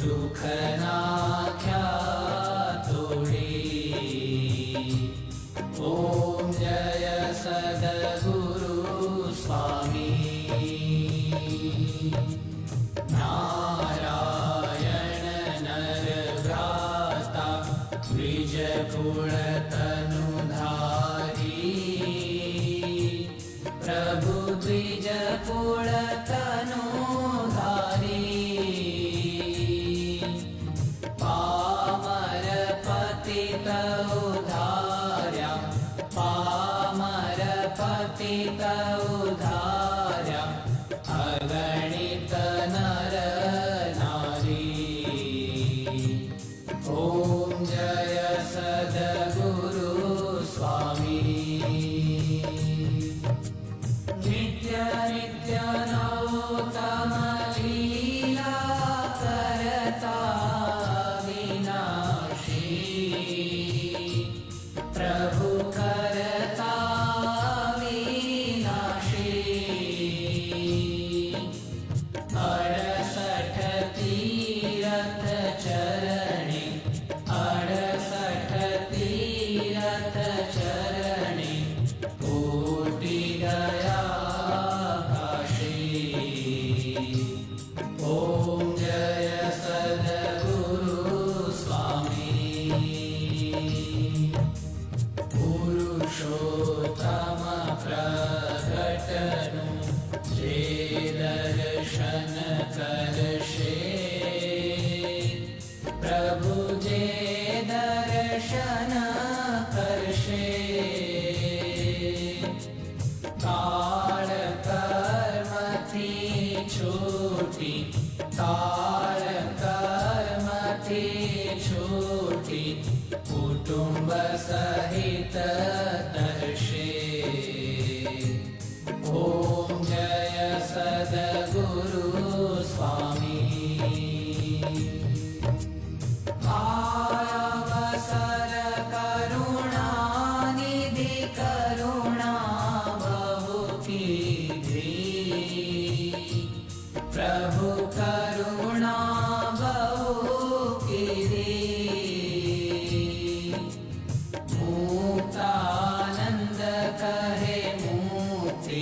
दुख नाख्या तोडे। ओम जय सद्गुरु स्वामी। नारायण नर भ्राता द्विज कुल तनुधारी। प्रभु द्विज कुल तनुधारी। पामर पतित उद्धार्या। पामर पतित उद्धार्या। अगणित नर नारी। ओम जय सद्गुरु स्वामी। नित्य नित्य नौतम लीला करता विनाशी। प्रभु करता विनाशी। 68 तीरथ चरणे। 68 तीरथ चरणे। कोटि गया काशी। ओम जय सद्गुरु स्वामी। पुरुषोत्तम प्रगटनु जे दर्शन करशे। प्रभु जे दर्शन करशे। काल कर्म थी छूटी। काल कर्म थी छूटी। कुटुंब सहित दर्शे। ओम जय सद्गुरु स्वामी। अवसर करुणा निधि करुणा बहु कीधी। प्रभु करुणा बहु कीधी। मुक्तानंद कहे मुक्ति।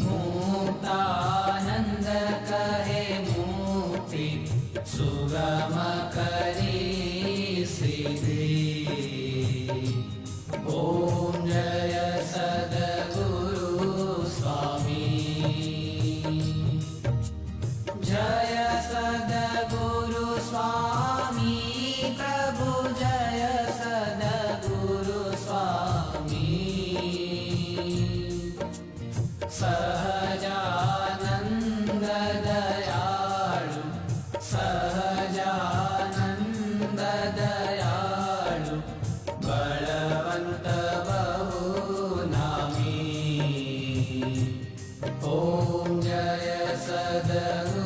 मुक्तानंद कहे मुक्ति। सुगम करी सिद्धि। ओम जय सद्गुरु स्वामी। जय सद्गुरु स्वामी। प्रभु जय सद्गुरु स्वामी। सहजानंद दयालु। सहजानंद दयालु। बलवंत बहु नामी। ओम जय सद्गुरु